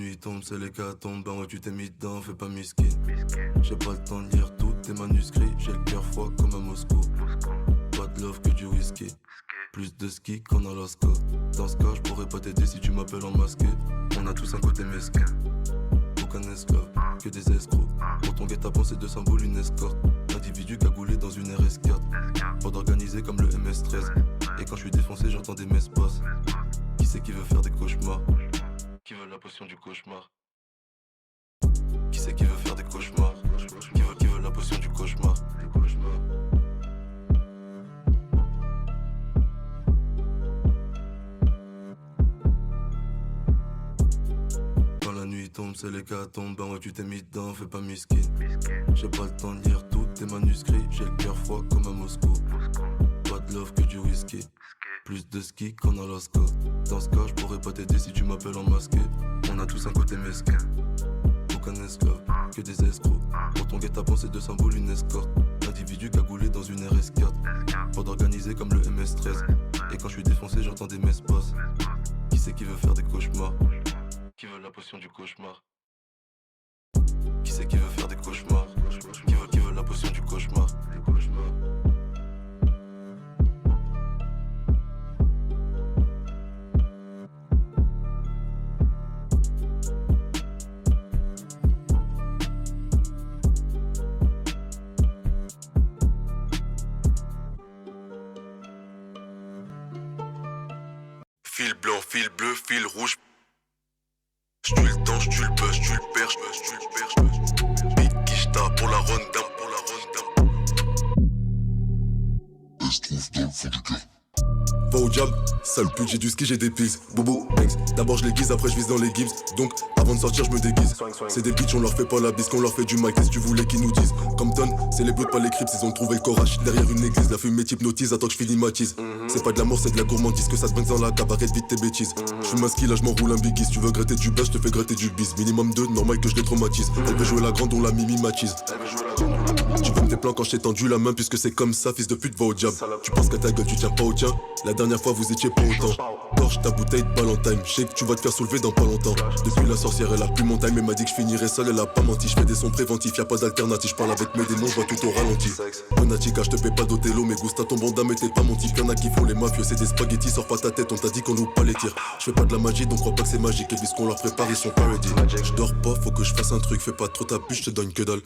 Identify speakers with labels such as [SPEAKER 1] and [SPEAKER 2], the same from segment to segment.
[SPEAKER 1] nuit tombe, c'est l'hécatombe, ben ouais tu t'es mis dedans, fais pas miskin. J'ai pas le temps de lire tous tes manuscrits, j'ai le cœur froid comme à Moscou. Pas de love que du whisky, plus de ski qu'en Alaska. Dans ce cas, je pourrais pas t'aider si tu m'appelles en masqué. On a tous un côté mesquin, aucun esclave, que des escrocs. Pour ton guet-apens c'est 200 boules une escorte. Individu cagoulé dans une RS4, pas d'organisé comme le MS13. Et quand je suis défoncé j'entends des messes basses. Qui c'est qui veut faire des cauchemars? Qui veut la potion du cauchemar? Qui c'est qui veut faire des cauchemars? Qui veut la potion du cauchemar? Quand la nuit tombe, c'est l'hécatombe, ben ouais tu t'es mis dedans, fais pas miskin. J'ai pas le temps de lire tous tes manuscrits, j'ai le cœur froid comme à Moscou. Pas de love que du whisky, plus de ski qu'en Alaska. Dans ce cas, je pourrais pas t'aider si tu m'appelles en masqué. On a tous un côté mesquin, aucun esclave, que des escrocs. Pour ton guet-apens c'est 200 boules une escorte. Individu cagoulé dans une RS4, pas d'organisé comme le MS13. Et quand je suis défoncé j'entends des messes basses. Qui c'est qui veut faire des cauchemars? Qui veut la potion du cauchemar? Qui c'est qui veut faire des cauchemars? Qui veut la potion du cauchemar? Fil blanc, fil bleu, fil rouge. J'tue le temps, j'tue le buzz, j'tue le perche, j'tue le perche. Big Kishta pour la rundown, pour la rundown. Elle se trouve dans le fond du cœur. Va au jam, sale pute, j'ai du ski, j'ai des pills. Bobo, banks, d'abord je les guise, après je vise dans les gibbs. Donc, avant de sortir, je me déguise. C'est des bitches, on leur fait pas la bise, qu'on leur fait du mic. Qu'est-ce que tu voulais qu'ils nous disent? Compton, c'est les bleus, pas les crips, ils ont trouvé le courage derrière une église. La fumée type notice, attends que je finis ma tease. C'est pas de l'amour, c'est de la gourmandise. Que ça se brinque dans la cape, arrête vite tes bêtises. J'fume un ski, là j'm'enroule un biggie. Si tu veux gratter du buzz, je te fais gratter du bis. Minimum 2, normal que je les traumatise. Elle veut jouer la grande, on la mimi matise. Tu veux tes plans quand je t'ai tendu la main, puisque c'est comme ça, fils de pute, va au diable. Tu penses qu'à ta gueule, tu tiens pas au tien. La dernière fois, vous étiez pas autant. Torche ta bouteille de Valentine. Je sais que tu vas te faire soulever dans pas longtemps. Depuis la sorcière, elle a plus mon time. Elle m'a dit que je finirais seul, elle a pas menti. Je fais des sons préventifs, y'a pas d'alternative. Je parle avec mes démons, je vois tout au ralenti. Monatica, je te paie pas d'Othello. Mais Gusta, ton bon dame, t'es pas mon type. Y'en a qui font les mafieux, c'est des spaghettis. Sors pas ta tête, on t'a dit qu'on loupe pas les tirs. Je fais pas de la magie, donc crois pas que c'est magique. Et puisqu'on leur prépare, ils sont pas ready. Je dors pas, faut que je fasse un truc. Fais pas trop ta bûche, je te donne que dalle.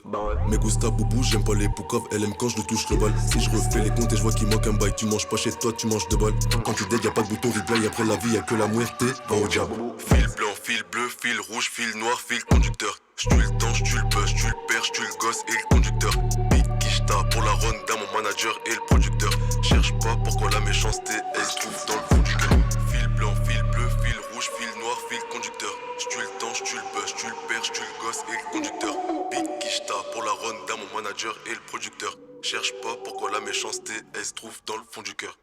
[SPEAKER 1] Mais Gusta, boubou, j'aime pas les poucaves. Elle aime quand je le touche le bal. Si je refais les comptes et je vois qu'il manque un bail. Tu manges pas chez toi, tu manges de balles. Quand tu dead, y'a pas de bouton replay. Après la vie, y'a que la muerte. Va au diable. Fil blanc, fil bleu, fil rouge, fil noir, fil conducteur. J'tue le temps, j'tue le buzz, j'tue le perche, j'tue le gosse et le conducteur. Big Kishta pour la rundown, mon manager et le producteur. Cherche pas pourquoi la méchanceté, elle se trouve dans le fond du cœur. Fil blanc, fil bleu, fil rouge, fil noir, fil conducteur. J'tue le temps, j'tue le buzz, j'tue le perche, j'tue le gosse et le conducteur. Big Kishta pour la rundown, mon manager et le producteur. Cherche pas pourquoi la méchanceté, elle se trouve dans le fond du cœur.